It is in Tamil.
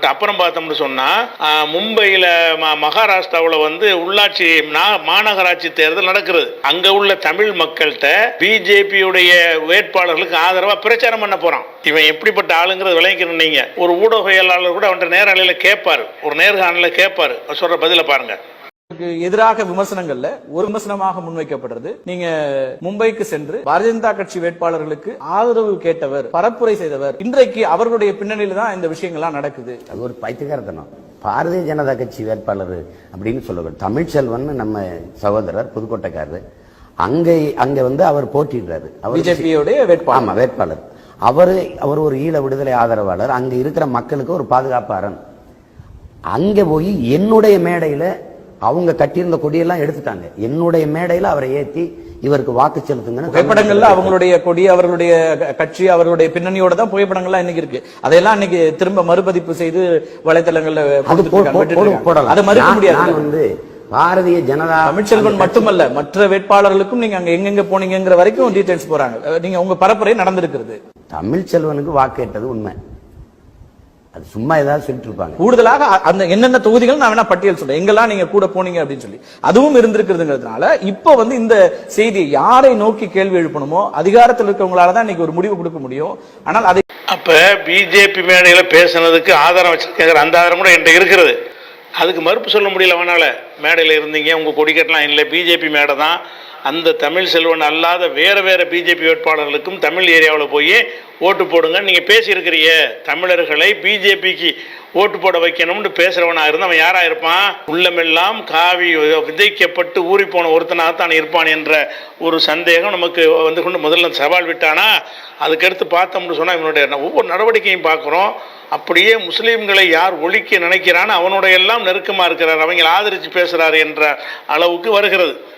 பட் அப்புறம் பார்த்தோம்னு சொன்னால் மும்பையில் மகாராஷ்டிராவில் வந்து உள்ளாட்சி மாநகராட்சி தேர்தல் நடக்கிறது. அங்கே உள்ள தமிழ் மக்கள்கிட்ட பிஜேபியுடைய வேட்பாளர்களுக்கு ஆதரவாக பிரச்சாரம் பண்ண போகிறான். இவன் எப்படிப்பட்ட ஆளுங்கிறது விளங்கிக்கணும். நீங்கள் ஒரு ஊடகவியலாளர் கூட அவன்கிட்ட நேரலையில் கேட்பார், ஒரு நேர்காணலில் கேட்பார், சொல்கிற பதிலை பாருங்கள். எதிராக விமர்சனங்கள்ல ஒரு விமர்சனமாக முன்வைக்கப்படுறது, நீங்க மும்பைக்கு சென்று பாரதிய ஜனதா கட்சி வேட்பாளர்களுக்கு ஆதரவு கேட்டவர், பரப்புரை செய்தவர், இன்றைக்கு அவர்களுடைய பின்னணியில தான் இந்த விஷயங்கள்லாம் நடக்குது. அது ஒரு பைத்தியக்காரத்தனம். பாரதிய ஜனதா கட்சி வேட்பாளர் அப்படின்னு சொல்லுவார். தமிழ்ச்செல்வன் நம்ம சகோதரர் புதுக்கோட்டைக்காரர், அங்க வந்து அவர் போட்டிடுறாரு. பிஜேபியோட வேட்பாளர். அவர் ஒரு ஈழ விடுதலை ஆதரவாளர். அங்க இருக்கிற மக்களுக்கு ஒரு பாதுகாப்பாளர். அங்க போய் என்னுடைய மேடையில அவங்க கட்டியிருந்த கொடியெல்லாம் எடுத்துட்டாங்க. என்னுடைய மேடையில அவரை ஏற்றி இவருக்கு வாக்கு செலுத்துங்க. புகைப்படங்கள்ல அவங்களுடைய கொடி, அவர்களுடைய கட்சி, அவர்களுடைய பின்னணியோட தான் புகைப்படங்கள்லாம் இன்னைக்கு இருக்கு. அதெல்லாம் இன்னைக்கு திரும்ப மறுபதிப்பு செய்து வலைதளங்கள்ல போடலாம். அதை மறுக்க முடியாது. வந்து பாரதிய ஜனதா தமிழ்ச்செல்வன் மட்டுமல்ல, மற்ற வேட்பாளர்களுக்கும் நீங்க அங்க எங்கெங்க போனீங்கிற வரைக்கும் டீடைல்ஸ் போறாங்க. நீங்க உங்க பரப்புரை நடந்திருக்கிறது. தமிழ்ச்செல்வனுக்கு வாக்கு கேட்டது உண்மை. அது சும்மா ஏதாவது சொல்லிட்டு இருப்பாங்க. கூடுதலாக அந்த என்னென்ன தொகுதிகள் நான் வேணா பட்டியல் சொல்றேன், எங்கெல்லாம் நீங்க கூட போனீங்க அப்படின்னு சொல்லி அதுவும் இருந்திருக்கிறதுங்கிறதுனால இப்ப வந்து இந்த செய்தியை யாரை நோக்கி கேள்வி எழுப்பணுமோ அதிகாரத்தில் இருக்கவங்களால தான் இன்னைக்கு ஒரு முடிவு கொடுக்க முடியும். ஆனால் அதை அப்ப பிஜேபி மேடையில பேசுனதுக்கு ஆதாரம் வச்சிருக்காங்க. அந்த ஆதாரம் கூட என்கிட்ட இருக்கிறது. அதுக்கு மறுப்பு சொல்ல முடியல. அவனால மேடையில் இருந்தீங்க, உங்க கொடிக்கட்டலாம் இல்லை, பிஜேபி மேடை தான். அந்த தமிழ் செல்வன் அல்லாத வேற பிஜேபி வேட்பாளர்களுக்கும் தமிழ் ஏரியாவில் போய் ஓட்டு போடுங்க நீங்கள் பேசியிருக்கிறிய தமிழர்களை பிஜேபிக்கு ஓட்டு போட வைக்கணும்னு பேசுகிறவனாக இருந்தால் அவன் யாராக இருப்பான்? உள்ளமெல்லாம் காவி விதைக்கப்பட்டு ஊறி போன ஒருத்தனாகத்தான் இருப்பான் என்ற ஒரு சந்தேகம் நமக்கு வந்து கொண்டு முதல்ல சவால் விட்டானா. அதுக்கடுத்து பார்த்தோம்னு சொன்னால் இவனுடைய ஒவ்வொரு நடவடிக்கையும் பார்க்குறோம். அப்படியே முஸ்லீம்களை யார் ஒழிக்க நினைக்கிறான்னு அவனோட எல்லாம் நெருக்கமாக இருக்கிறார், அவங்களை ஆதரித்து பேசுகிறார் என்ற அளவுக்கு வருகிறது.